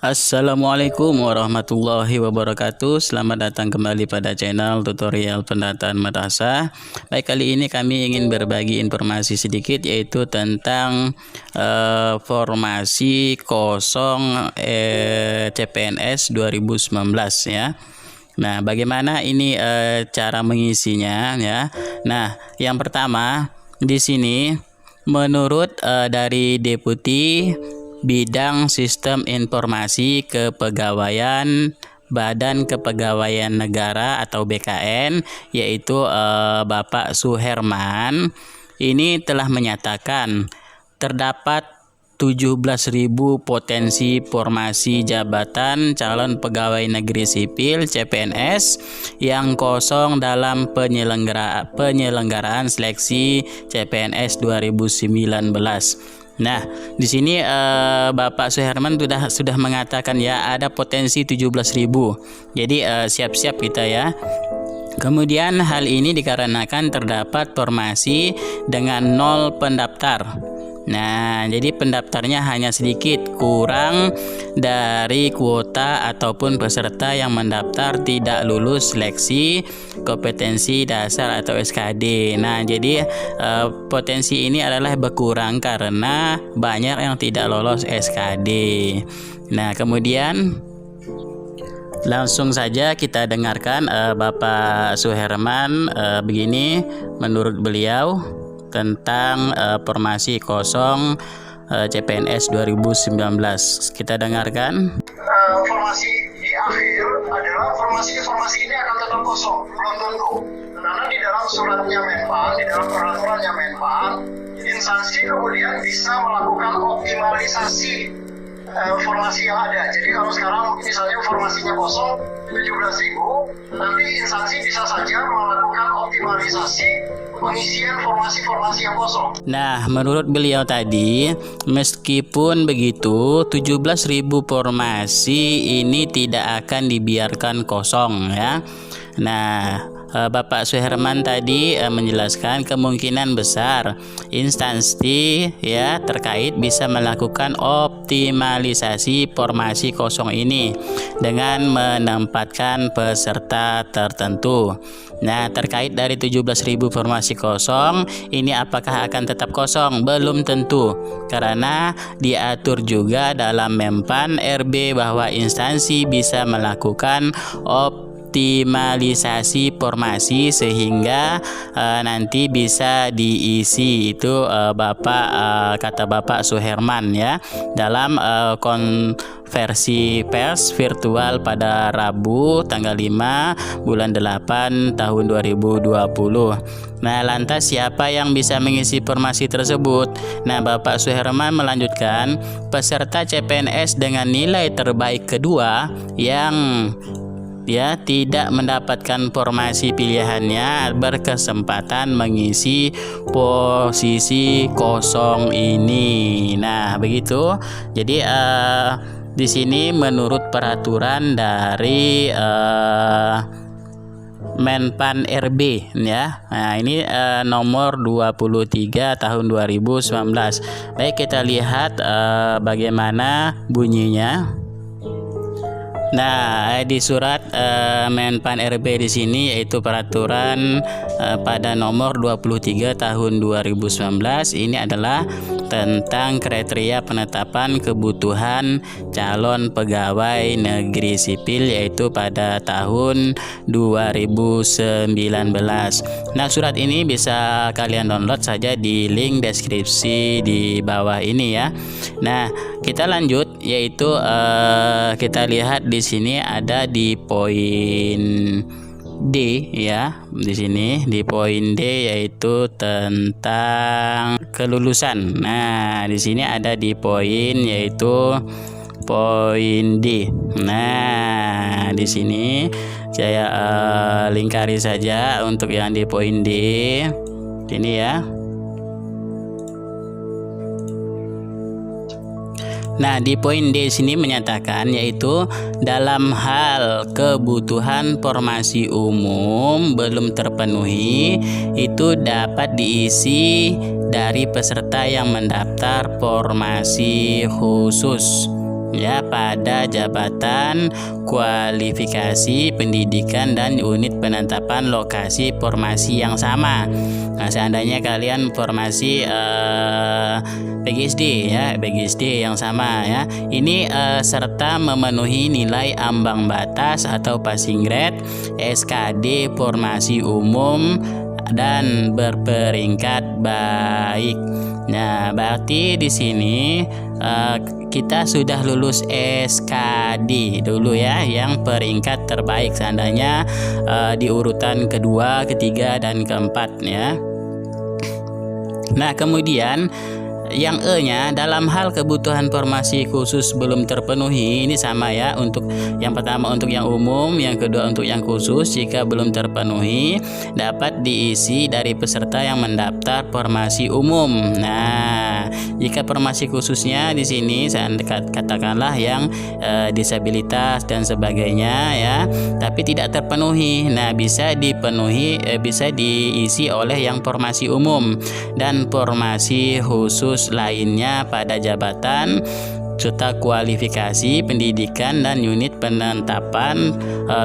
Assalamualaikum warahmatullahi wabarakatuh. Selamat datang kembali pada channel tutorial pendataan madrasah. Baik, kali ini kami ingin berbagi informasi sedikit, yaitu tentang formasi kosong CPNS 2019 ya. Nah, bagaimana ini cara mengisinya ya. Nah, yang pertama di sini menurut dari Deputi Bidang Sistem Informasi Kepegawaian Badan Kepegawaian Negara atau BKN, yaitu Bapak Suherman, ini telah menyatakan terdapat 17.000 potensi formasi jabatan calon pegawai negeri sipil CPNS yang kosong dalam penyelenggaraan seleksi CPNS 2019. Nah, di sini Bapak Suherman sudah mengatakan ya ada potensi 17.000. Jadi siap-siap kita ya. Kemudian hal ini dikarenakan terdapat formasi dengan 0 pendaftar. Nah, jadi pendaftarnya hanya sedikit, kurang dari kuota ataupun peserta yang mendaftar tidak lulus seleksi kompetensi dasar atau SKD. Nah, jadi potensi ini adalah berkurang karena banyak yang tidak lolos SKD. Nah, kemudian langsung saja kita dengarkan Bapak Suherman begini menurut beliau tentang formasi kosong CPNS 2019. Kita dengarkan. Formasi di akhir adalah formasi ini akan tetap kosong, belum tentu. Karena di dalam suratnya Menpan, di dalam peraturannya Menpan, instansi kemudian bisa melakukan optimalisasi formasi yang ada. Jadi kalau sekarang misalnya formasinya kosong 17.000, nanti instansi bisa saja melakukan optimalisasi pengisian formasi-formasi yang kosong. Nah, menurut beliau tadi, meskipun begitu 17.000 formasi ini tidak akan dibiarkan kosong ya. Nah, Bapak Suherman tadi menjelaskan kemungkinan besar instansi ya terkait bisa melakukan optimalisasi formasi kosong ini dengan menempatkan peserta tertentu. Nah, terkait dari 17.000 formasi kosong ini apakah akan tetap kosong? Belum tentu, karena diatur juga dalam Menpan RB bahwa instansi bisa melakukan optimalisasi formasi sehingga nanti bisa diisi. Itu kata Bapak Suherman ya dalam konversi pers virtual pada Rabu tanggal 5 bulan 8 tahun 2020. Nah, lantas siapa yang bisa mengisi formasi tersebut? Nah, Bapak Suherman melanjutkan, peserta CPNS dengan nilai terbaik kedua yang tidak mendapatkan formasi pilihannya berkesempatan mengisi posisi kosong ini. Nah, begitu. Jadi di sini menurut peraturan dari Menpan RB ya. Nah, ini nomor 23 tahun 2019. Baik, kita lihat bagaimana bunyinya. Nah, di surat Menpan RB di sini yaitu peraturan pada nomor 23 tahun 2019 ini adalah tentang kriteria penetapan kebutuhan calon pegawai negeri sipil yaitu pada tahun 2019. Nah, surat ini bisa kalian download saja di link deskripsi di bawah ini ya. Nah, kita lanjut yaitu kita lihat di sini ada di poin D ya. Di sini di poin D yaitu tentang kelulusan. Nah, di sini ada di poin yaitu poin D. Nah, di sini saya lingkari saja untuk yang di poin D. Ini ya. Nah, di poin D sini menyatakan yaitu dalam hal kebutuhan formasi umum belum terpenuhi itu dapat diisi dari peserta yang mendaftar formasi khusus. ya pada jabatan kualifikasi pendidikan dan unit penetapan lokasi formasi yang sama. Nah, seandainya kalian formasi PGSD ya, PGSD yang sama ya. Ini serta memenuhi nilai ambang batas atau passing grade SKD formasi umum dan berperingkat baik. Nah, berarti di sini kita sudah lulus SKD dulu ya, yang peringkat terbaik seandainya di urutan kedua, ketiga, dan keempat ya. Nah, kemudian yang E-nya dalam hal kebutuhan formasi khusus belum terpenuhi, ini sama ya, untuk yang pertama untuk yang umum, yang kedua untuk yang khusus. Jika belum terpenuhi dapat diisi dari peserta yang mendaftar formasi umum. Nah, jika formasi khususnya di sini katakanlah yang disabilitas dan sebagainya ya, tapi tidak terpenuhi. Nah, bisa dipenuhi, bisa diisi oleh yang formasi umum dan formasi khusus lainnya pada jabatan serta kualifikasi pendidikan dan unit penetapan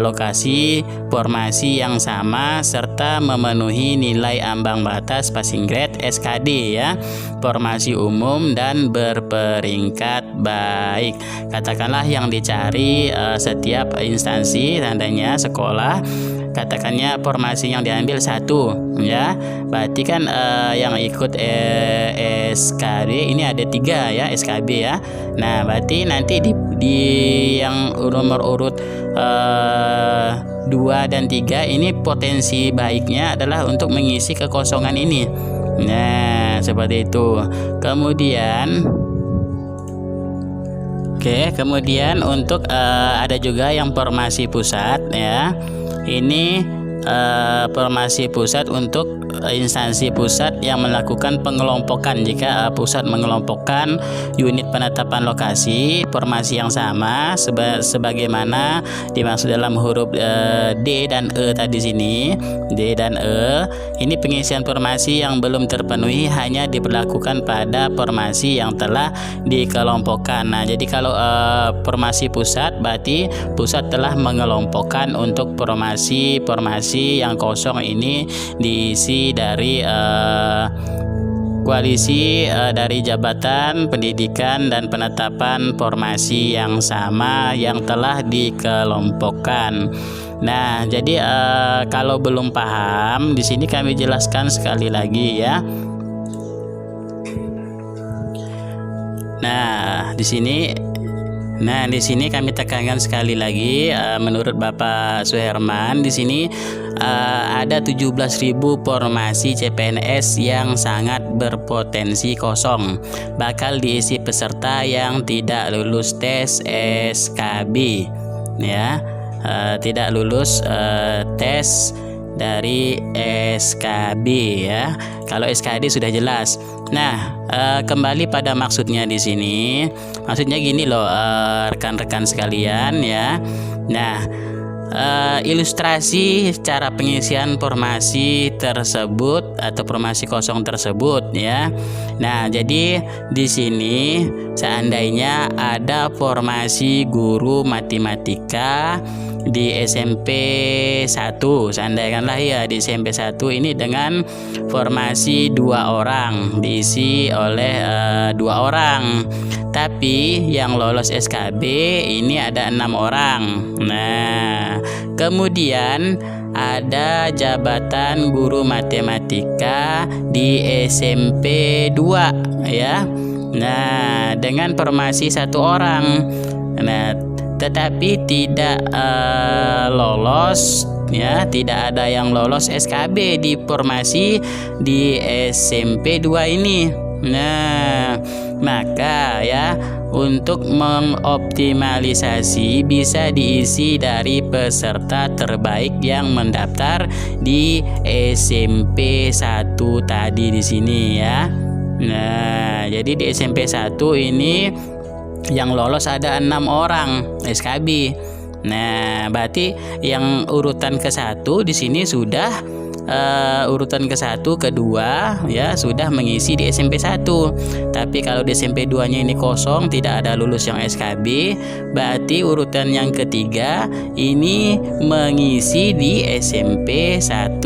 lokasi formasi yang sama serta memenuhi nilai ambang batas passing grade SKD ya, formasi umum dan berperingkat baik. Katakanlah yang dicari setiap instansi, tandanya sekolah, katakannya formasi yang diambil 1 ya, berarti kan yang ikut SKD ini ada 3 ya, SKB ya. Nah, berarti nanti di yang nomor urut 2 dan 3 ini potensi baiknya adalah untuk mengisi kekosongan ini. Nah, seperti itu. Kemudian untuk ada juga yang formasi pusat ya. Ini formasi pusat untuk instansi pusat yang melakukan pengelompokan. Jika pusat mengelompokkan unit penetapan lokasi formasi yang sama sebagaimana dimaksud dalam huruf D dan E tadi sini, D dan E, ini pengisian formasi yang belum terpenuhi hanya diberlakukan pada formasi yang telah dikelompokkan. Nah, jadi kalau formasi pusat berarti pusat telah mengelompokkan untuk formasi yang kosong ini diisi dari koalisi dari jabatan pendidikan dan penetapan formasi yang sama yang telah dikelompokkan. Nah, jadi kalau belum paham di sini kami jelaskan sekali lagi ya. Nah, di sini kami tekankan sekali lagi, menurut Bapak Suherman di sini ada 17.000 formasi CPNS yang sangat berpotensi kosong, bakal diisi peserta yang tidak lulus tes SKB ya, tidak lulus tes dari SKB ya. Kalau SKD sudah jelas. Nah, kembali pada maksudnya di sini. Maksudnya gini loh, rekan-rekan sekalian ya. Nah, ilustrasi cara pengisian formasi tersebut atau formasi kosong tersebut ya. Nah, jadi di sini seandainya ada formasi guru matematika di SMP 1, seandainya ya di SMP 1 ini dengan formasi 2 orang diisi oleh 2 orang, tapi yang lolos SKB ini ada 6 orang. Nah, kemudian ada jabatan guru matematika di SMP 2 ya. Nah, dengan formasi 1 orang. Nah, tetapi tidak lolos ya, tidak ada yang lolos SKB di formasi di SMP 2 ini. Nah, maka ya untuk mengoptimalisasi bisa diisi dari peserta terbaik yang mendaftar di SMP 1 tadi di sini ya. Nah, jadi di SMP 1 ini yang lolos ada 6 orang SKB. Nah, berarti yang urutan ke-1 di sini sudah urutan ke-1, kedua ya sudah mengisi di SMP 1. Tapi kalau di SMP 2-nya ini kosong, tidak ada lulus yang SKB, berarti urutan yang ketiga ini mengisi di SMP 1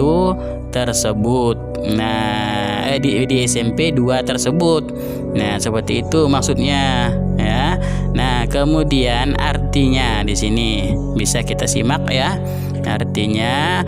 tersebut. Nah, di SMP 2 tersebut. Nah, seperti itu maksudnya ya. Nah, kemudian artinya di sini bisa kita simak ya. Artinya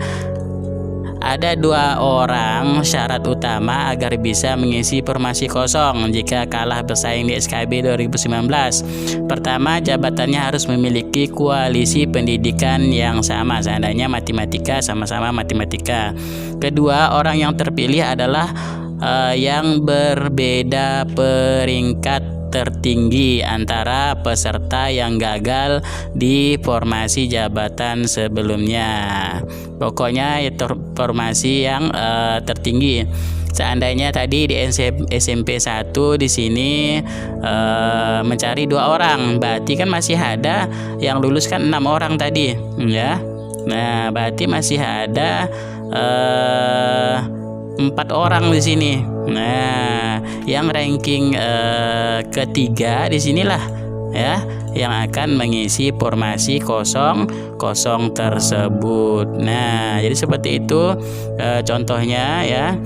ada 2 orang syarat utama agar bisa mengisi formasi kosong jika kalah bersaing di SKB 2019. Pertama, jabatannya harus memiliki koalisi pendidikan yang sama, seandainya matematika sama-sama matematika. Kedua, orang yang terpilih adalah yang berbeda peringkat tertinggi antara peserta yang gagal di formasi jabatan sebelumnya. Pokoknya formasi yang tertinggi. Seandainya tadi di SMP 1 di sini mencari 2 orang, berarti kan masih ada yang lulus kan 6 orang tadi, ya. Nah, berarti masih ada 4 orang di sini. Nah, yang ranking ketiga di sinilah ya yang akan mengisi formasi kosong tersebut. Nah, jadi seperti itu contohnya ya.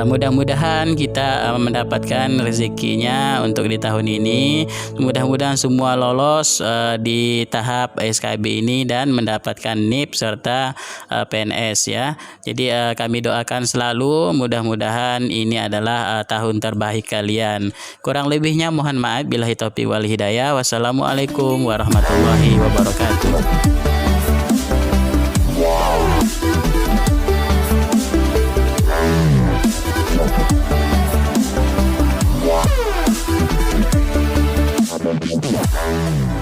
Mudah-mudahan kita mendapatkan rezekinya untuk di tahun ini. Mudah-mudahan semua lolos di tahap SKB ini dan mendapatkan NIP serta PNS ya. Jadi kami doakan selalu mudah-mudahan ini adalah tahun terbaik kalian. Kurang lebihnya mohon maaf, billahi taufiq wal hidayah. Wassalamualaikum warahmatullahi wabarakatuh. Yeah.